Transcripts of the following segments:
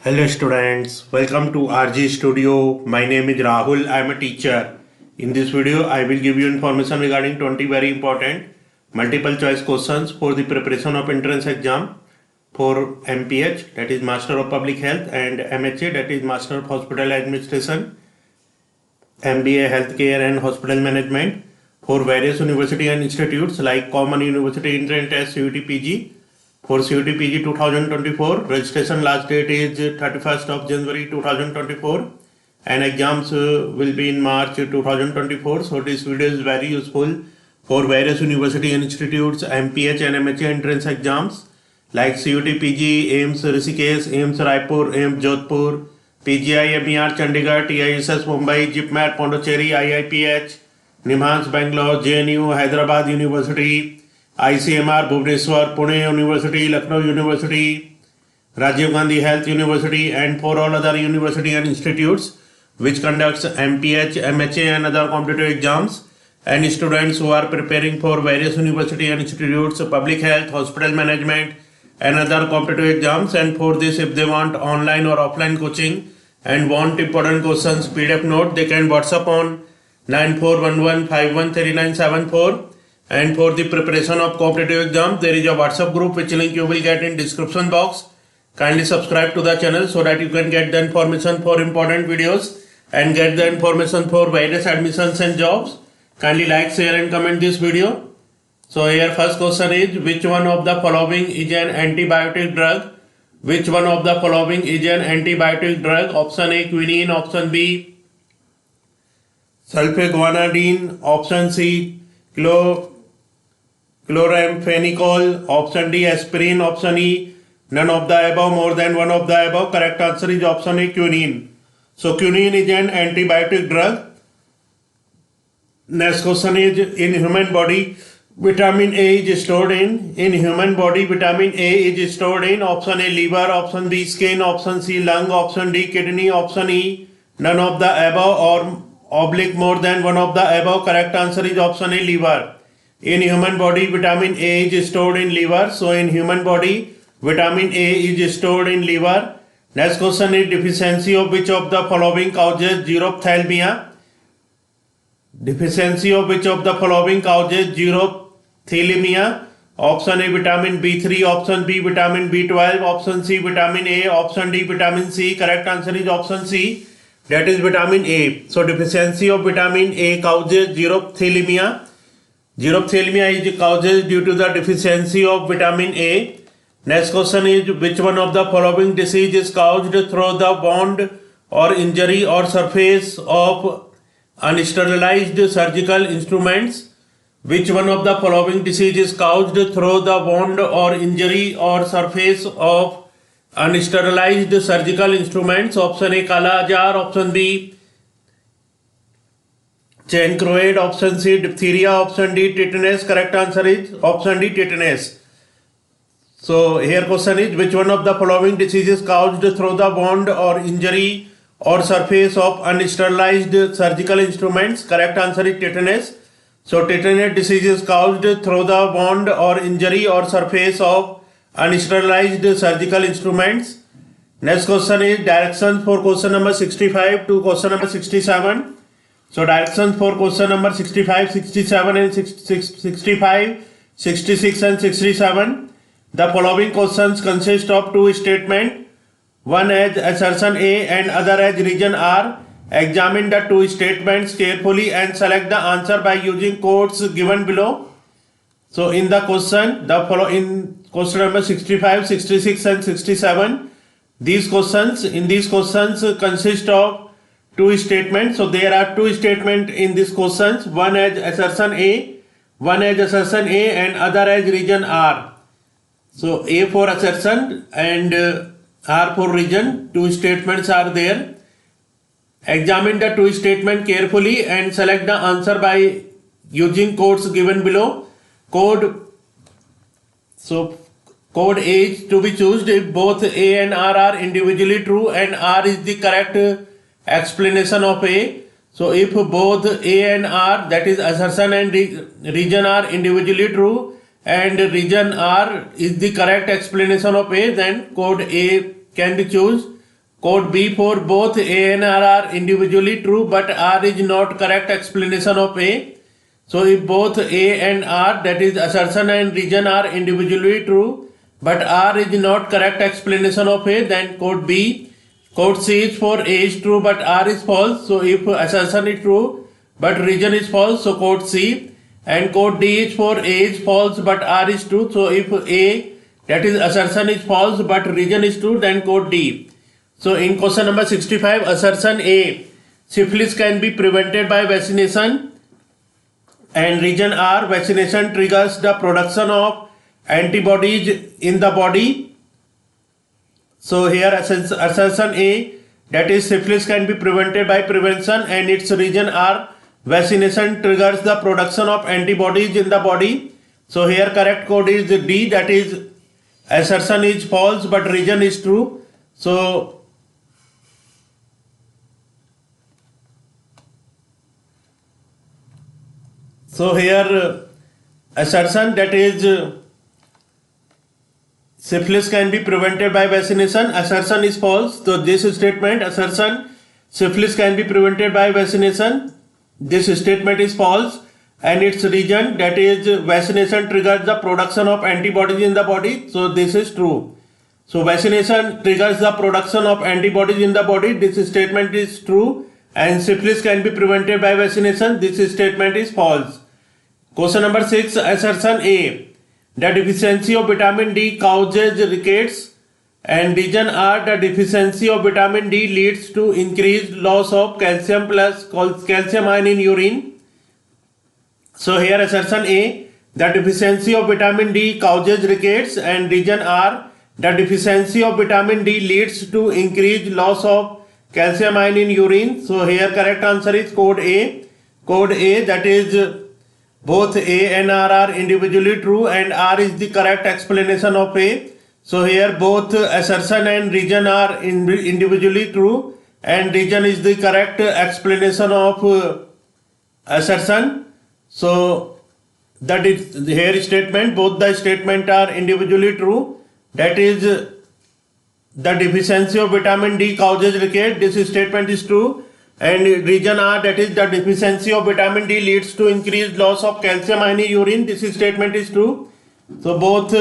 Hello students, welcome to RG Studio. My name is Rahul. I am a teacher. In this video, I will give you information regarding 20 very important multiple choice questions for the preparation of entrance exam for MPH, that is Master of Public Health, and MHA, that is Master of Hospital Administration, MBA Healthcare and Hospital Management for various university and institutes like Common University Entrance Test CUT PG. For CUT PG 2024, registration last date is 31st of January 2024 and exams will be in March 2024. So this video is very useful for various university and institutes, MPH and MHA entrance exams like CUT PG, AIIMS Rishikesh, AIIMS Raipur, AIIMS Jodhpur, PGI MER Chandigarh, TISS Mumbai, JIPMER Pondicherry, IIPH, NIMHANS Bangalore, JNU, Hyderabad University, ICMR Bhubaneswar, Pune University, Lucknow University, Rajiv Gandhi Health University, and for all other university and institutes which conducts MPH, MHA and other competitive exams, and students who are preparing for various university and institutes, public health, hospital management and other competitive exams. And for this, if they want online or offline coaching and want important questions PDF note, they can WhatsApp on 9411513974. And for the preparation of competitive exam, there is a WhatsApp group which link you will get in description box. Kindly subscribe to the channel so that you can get the information for important videos and get the information for various admissions and jobs. Kindly like, share and comment this video. So here first question is, which one of the following is an antibiotic drug? Which one of the following is an antibiotic drug? Option A quinine, option B sulfaguanidine, option C chloramphenicol, option D aspirin, option E none of the above, more than one of the above. Correct answer is option A quinine. So quinine is an antibiotic drug. Next question is, in human body vitamin A is stored in human body vitamin A is stored in option A liver, option B skin, option C lung, option D kidney, option E none of the above or oblique more than one of the above. Correct answer is option A liver. In human body vitamin A is stored in liver. So in human body vitamin A is stored in liver. Next question is, deficiency of which of the following causes xerophthalmia? Deficiency of which of the following causes xerophthalmia? Option A vitamin B3, option B vitamin B12, option C vitamin A, option D vitamin C. Correct answer is option C, that is vitamin A. So deficiency of vitamin A causes xerophthalmia. Xerophthalmia is causes due to the deficiency of vitamin A. Next question is, which one of the following disease is caused through the wound or injury or surface of unsterilized surgical instruments? Which one of the following disease is caused through the wound or injury or surface of unsterilized surgical instruments? Option A Kala Azar, option B chancroid, option C diphtheria, option D tetanus. Correct answer is option D tetanus. So here question is, which one of the following diseases caused through the wound or injury or surface of unsterilized surgical instruments? Correct answer is tetanus. So tetanus disease is caused through the wound or injury or surface of unsterilized surgical instruments. Next question is, directions for question number 65 to question number 67. So directions for question number 65, 67 and 65, 66 and 67. The following questions consist of two statements, one as assertion A and other as reason R. Examine the two statements carefully and select the answer by using quotes given below. So in the question, in question number 65, 66 and 67, these questions consist of two statements. So there are two statements in these questions, one as assertion A and other as reason R. So A for assertion and R for reason. Two statements are there. Examine the two statements carefully and select the answer by using codes given below. Code A is to be chosen if both A and R are individually true and R is the correct explanation of A. So if both A and R, that is assertion and reason, are individually true and reason R is the correct explanation of A, then code A can be chosen. Code B for both A and R are individually true, but R is not correct explanation of A. So if both A and R, that is assertion and reason, are individually true, but R is not correct explanation of A, then code B. Code C is for A is true, but R is false. So if assertion is true, but reason is false, so code C. And code D is for A is false, but R is true. So if A, that is assertion, is false, but reason is true, then code D. So in question number 65, assertion A, syphilis can be prevented by vaccination, and reason R, vaccination triggers the production of antibodies in the body. So here assertion A, that is syphilis can be prevented by prevention, and its reason R, vaccination triggers the production of antibodies in the body. So here correct code is D, that is assertion is false but reason is true. So here assertion, that is syphilis can be prevented by vaccination, assertion is false. So this statement, assertion syphilis can be prevented by vaccination, this statement is false, and its reason, that is vaccination triggers the production of antibodies in the body. So this is true. So vaccination triggers the production of antibodies in the body, this statement is true, and syphilis can be prevented by vaccination, this statement is false. Question number 6, assertion A, the deficiency of vitamin D causes rickets, and reason R, the deficiency of vitamin D leads to increased loss of calcium plus calcium ion in urine. So here assertion A, the deficiency of vitamin D causes rickets, and reason R, the deficiency of vitamin D leads to increased loss of calcium ion in urine. So here correct answer is code A. Code A, that is both A and R are individually true, and R is the correct explanation of A. So here both assertion and reason are individually true, and reason is the correct explanation of assertion. So that is here statement, both the statement are individually true, that is the deficiency of vitamin D causes rickets, this statement is true, and reason R, that is the deficiency of vitamin D leads to increased loss of calcium ion in urine, this statement is true. So both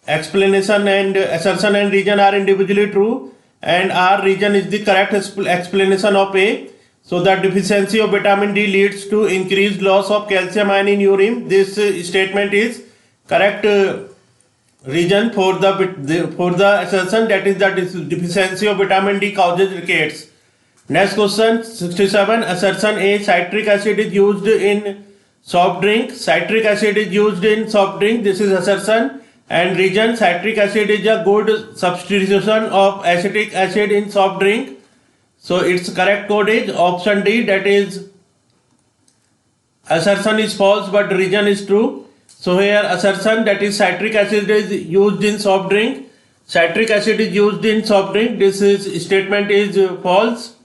explanation and assertion and reason are individually true, and R, reason is the correct explanation of A. So the deficiency of vitamin D leads to increased loss of calcium ion in urine, this statement is correct reason for the assertion, that is the deficiency of vitamin D causes rickets. Next question 67, assertion A, citric acid is used in soft drink, citric acid is used in soft drink, this is assertion, and reason citric acid is a good substitution of acetic acid in soft drink. So its correct code is option D, that is assertion is false but reason is true. So here assertion, that is citric acid is used in soft drink, citric acid is used in soft drink, this statement is false,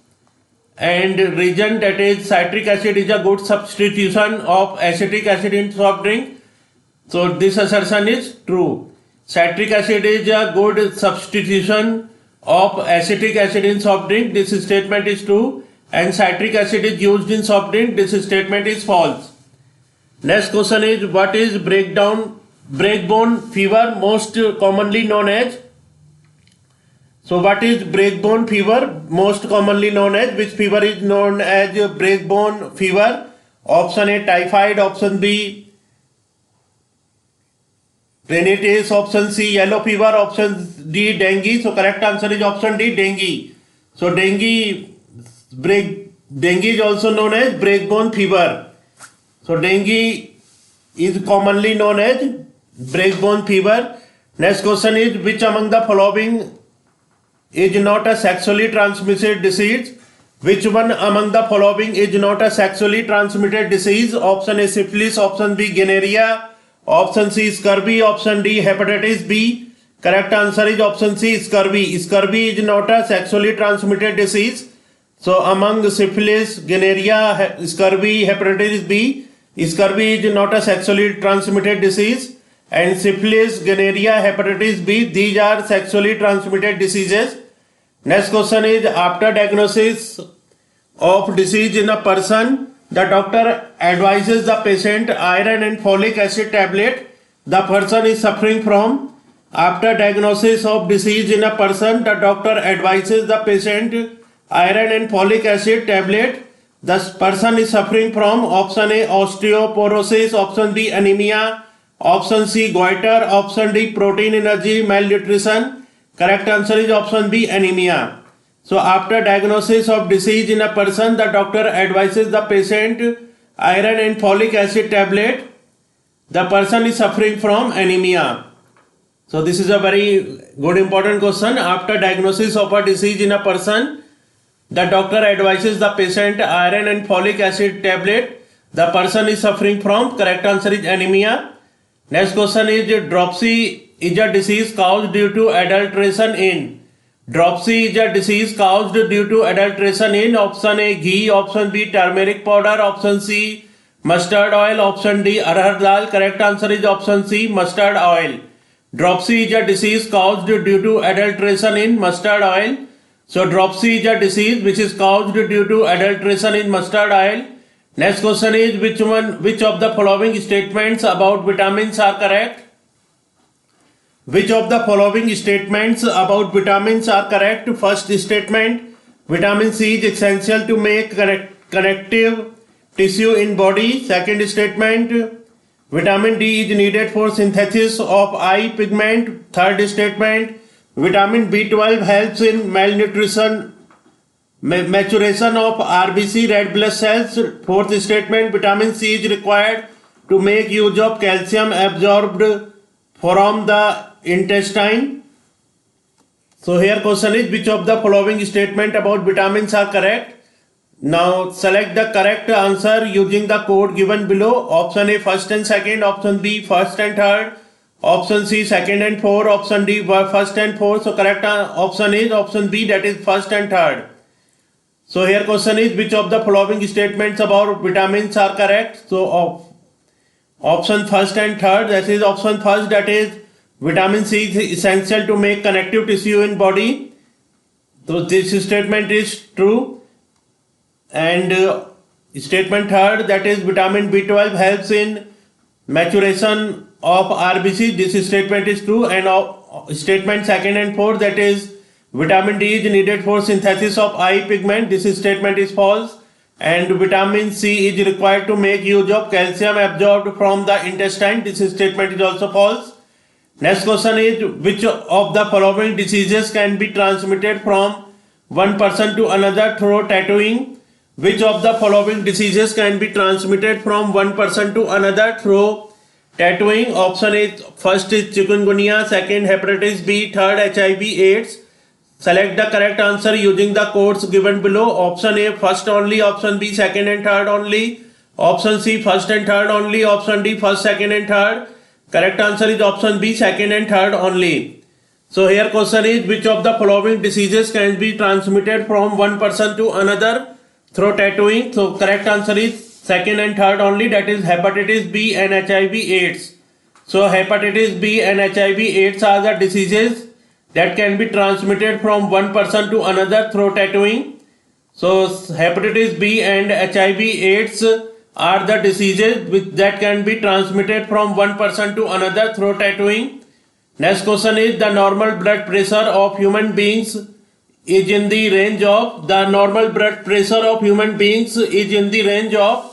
and reason, that is citric acid is a good substitution of acetic acid in soft drink. So this assertion is true. Citric acid is a good substitution of acetic acid in soft drink, this statement is true, and citric acid is used in soft drink, this statement is false. Next question is, what is breakbone fever most commonly known as? So what is breakbone fever most commonly known as? Which fever is known as breakbone fever? Option A, typhoid, option B, rhinitis, option C, yellow fever, option D, dengue. So correct answer is option D, dengue. So dengue is also known as breakbone fever. So dengue is commonly known as breakbone fever. Next question is, which among the following is not a sexually transmitted disease? Which one among the following is not a sexually transmitted disease? Option A, syphilis, option B, gonorrhea, option C, scurvy, option D, hepatitis B. Correct answer is option C, scurvy. Scurvy is not a sexually transmitted disease. So among syphilis, gonorrhea, scurvy, hepatitis B, scurvy is not a sexually transmitted disease, and syphilis, gonorrhea, hepatitis B, these are sexually transmitted diseases. Next question is, after diagnosis of disease in a person, the doctor advises the patient iron and folic acid tablet the person is suffering from. After diagnosis of disease in a person, the doctor advises the patient iron and folic acid tablet the person is suffering from. Option A, osteoporosis. Option B, anemia. Option C, goiter. Option D, protein energy malnutrition. Correct answer is option B, anemia. So after diagnosis of disease in a person, the doctor advises the patient iron and folic acid tablet. The person is suffering from anemia. So this is a very good important question. After diagnosis of a disease in a person, the doctor advises the patient iron and folic acid tablet. The person is suffering from. Correct answer is anemia. Next question is, dropsy is a disease caused due to adulteration in. Dropsy is a disease caused due to adulteration in. Option A, ghee. Option B, turmeric powder. Option C, mustard oil. Option D, arhar dal. Correct answer is option C, mustard oil. Dropsy is a disease caused due to adulteration in mustard oil. So dropsy is a disease which is caused due to adulteration in mustard oil. Next question is, which of the following statements about vitamins are correct? Which of the following statements about vitamins are correct? First statement, vitamin C is essential to make connective tissue in body. Second statement, vitamin D is needed for synthesis of eye pigment. Third statement, vitamin B12 helps in malnutrition, maturation of RBC red blood cells. Fourth statement, vitamin C is required to make use of calcium absorbed from the intestine. So here question is, which of the following statement about vitamins are correct? Now select the correct answer using the code given below. Option A, first and second. Option B, first and third. Option C, second and fourth. Option D, first and fourth. So correct option is option B, that is first and third. So here question is, which of the following statements about vitamins are correct? So option first and third, that is option first, that is vitamin C is essential to make connective tissue in body. So this statement is true. And statement third, that is vitamin B12 helps in maturation of RBC. This statement is true. And statement second and fourth, that is vitamin D is needed for synthesis of eye pigment. This statement is false. And vitamin C is required to make use of calcium absorbed from the intestine. This statement is also false. Next question is, which of the following diseases can be transmitted from one person to another through tattooing? Which of the following diseases can be transmitted from one person to another through tattooing? Option A, first is chikungunya, second hepatitis B, third HIV/AIDS. Select the correct answer using the codes given below. Option A, first only. Option B, second and third only. Option C, first and third only. Option D, first, second and third. Correct answer is option B, second and third only. So here question is, which of the following diseases can be transmitted from one person to another through tattooing? So correct answer is second and third only, that is hepatitis B and HIV/AIDS. So hepatitis B and HIV/AIDS are the diseases that can be transmitted from one person to another through tattooing. So hepatitis B and HIV/AIDS are the diseases that can be transmitted from one person to another through tattooing. Next question is, the normal blood pressure of human beings is in the range of. The normal blood pressure of human beings is in the range of.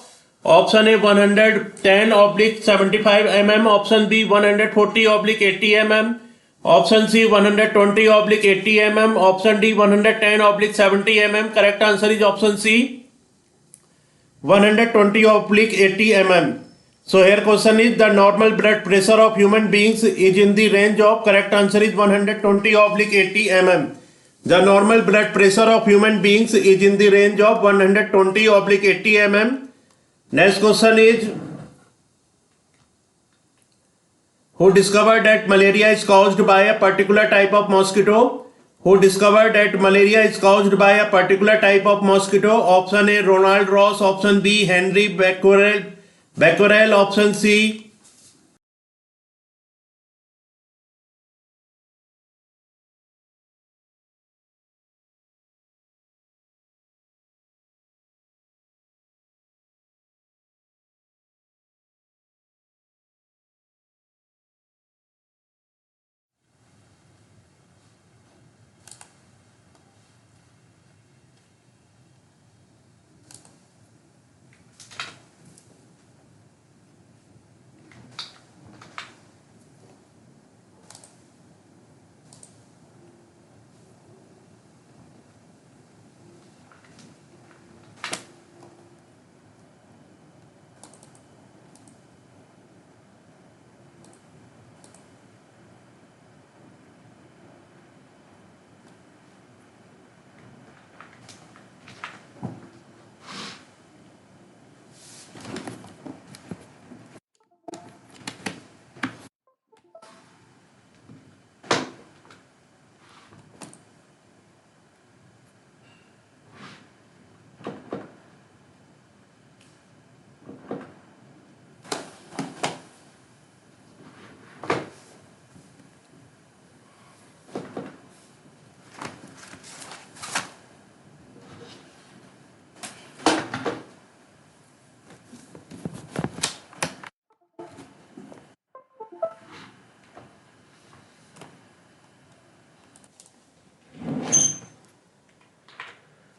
Option A, 110/75 mm. Option B, 140/80 mm. Option C, 120/80 mm. Option D, 110/70 mm. Correct answer is option C, 120/80 mm. So here question is, the normal blood pressure of human beings is in the range of. Correct answer is 120/80 mm. The normal blood pressure of human beings is in the range of 120/80 mm. Next question is, who discovered that malaria is caused by a particular type of mosquito? Who discovered that malaria is caused by a particular type of mosquito? Option A, Ronald Ross. Option B, Henry Becquerel. Option C,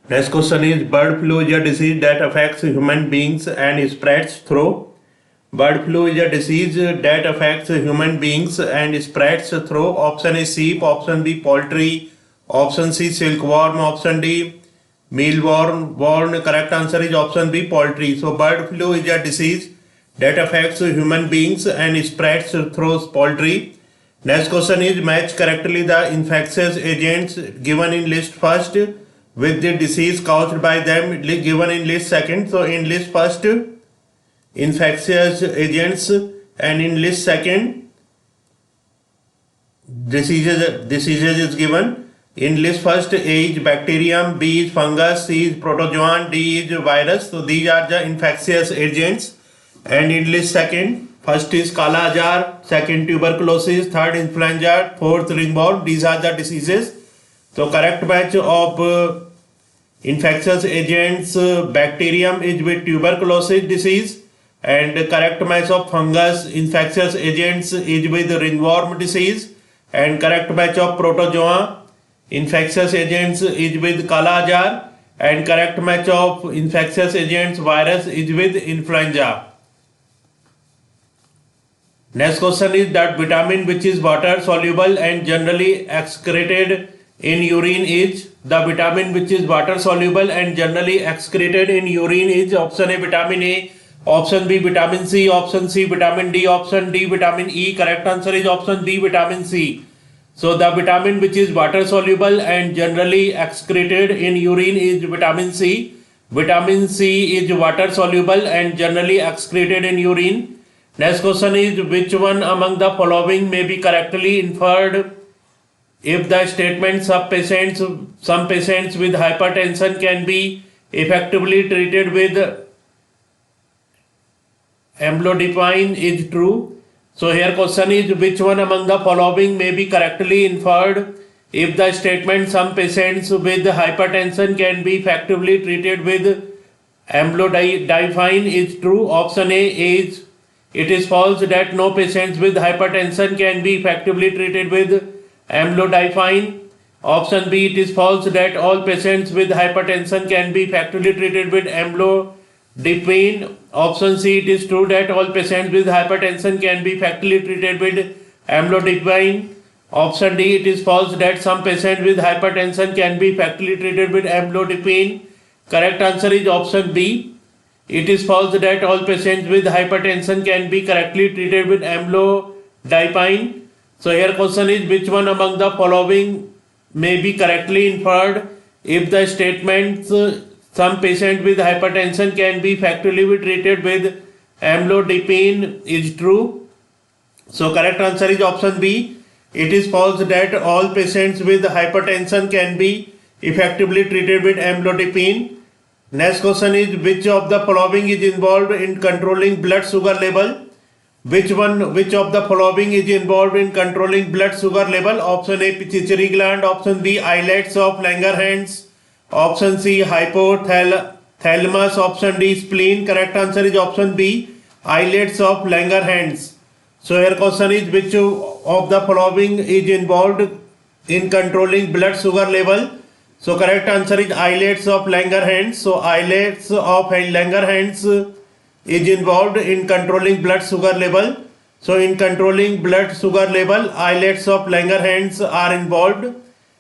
Next question is bird flu is a disease that affects human beings and spreads through. Bird flu is a disease that affects human beings and spreads through. Option A sheep, option B poultry, option C silkworm, option D mealworm. Correct answer is option B poultry. So bird flu is a disease that affects human beings and spreads through poultry. Next question is match correctly the infectious agents given in list first with the disease caused by them given in list second. So in list first infectious agents and in list second diseases is given. In list first A is bacterium, B is fungus, C is protozoan, D is virus. So these are the infectious agents. And in list second, first is Kala Azar, second tuberculosis, third influenza, fourth ringworm. These are the diseases. So correct match of infectious agents bacterium is with tuberculosis disease, and correct match of fungus infectious agents is with ringworm disease, and correct match of protozoa infectious agents is with Kala Azar, and correct match of infectious agents virus is with influenza. Next question is that vitamin which is water soluble and generally excreted in urine is. The vitamin which is water soluble and generally excreted in urine is. Option A vitamin A, option B vitamin C, option C vitamin D, option D vitamin E. Correct answer is option B vitamin C. So the vitamin which is water soluble and generally excreted in urine is vitamin C. Vitamin C is water soluble and generally excreted in urine. Next question is which one among the following may be correctly inferred if the statement some patients with hypertension can be effectively treated with amlodipine is true. So here question is which one among the following may be correctly inferred if the statement some patients with hypertension can be effectively treated with amlodipine is true. Option A is it is false that no patients with hypertension can be effectively treated with amlodipine. Option B, it is false that all patients with hypertension can be effectively treated with amlodipine. Option C, it is true that all patients with hypertension can be effectively treated with amlodipine. Option D, it is false that some patients with hypertension can be effectively treated with amlodipine. Correct answer is option B. It is false that all patients with hypertension can be correctly treated with amlodipine. So here question is which one among the following may be correctly inferred if the statements some patient with hypertension can be effectively treated with amlodipine is true. So correct answer is option B. It is false that all patients with hypertension can be effectively treated with amlodipine. Next question is which of the following is involved in controlling blood sugar level? Which of the following is involved in controlling blood sugar level? Option A pituitary gland, option B islets of Langerhans, option C hypothalamus, option D spleen. Correct answer is option B islets of Langerhans. So here question is which of the following is involved in controlling blood sugar level? So correct answer is islets of Langerhans. So islets of Langerhans is involved in controlling blood sugar level. So in controlling blood sugar level, islets of Langerhans are involved.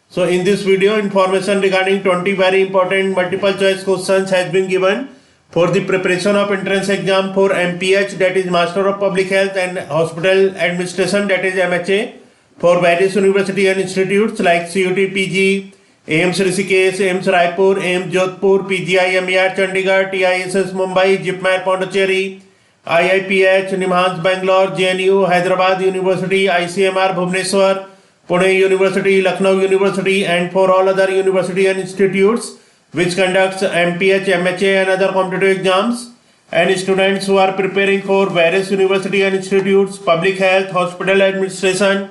So in this video, information regarding 20 very important multiple choice questions has been given for the preparation of entrance exam for MPH, that is Master of Public Health, and Hospital Administration, that is MHA, for various university and institutes like CUT PG, AIIMS Rishikesh, AIIMS Raipur, AIIMS Jodhpur, PGI MER Chandigarh, TISS Mumbai, JIPMER Pondicherry, IIPH Nimhans Bangalore, JNU Hyderabad University, ICMR Bhubaneswar, Pune University, Lucknow University, and for all other university and institutes which conducts MPH, MHA and other competitive exams, and students who are preparing for various university and institutes, public health, hospital administration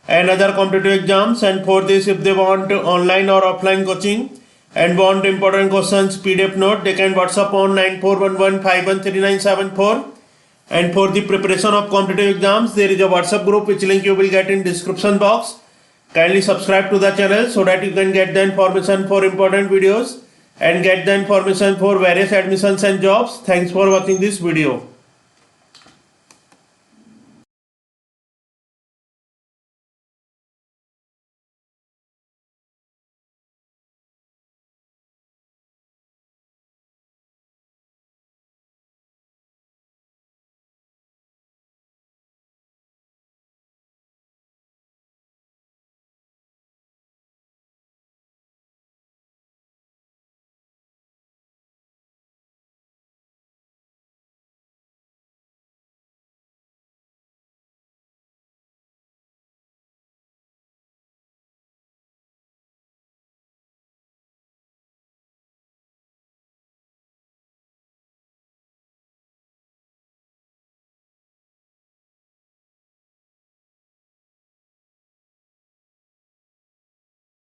and other competitive exams. And for this, if they want online or offline coaching and want important questions PDF note, they can WhatsApp on 9411513974. And for the preparation of competitive exams, there is a WhatsApp group which link you will get in description box. Kindly subscribe to the channel so that you can get the information for important videos. and get the information for various admissions and jobs. Thanks for watching this video.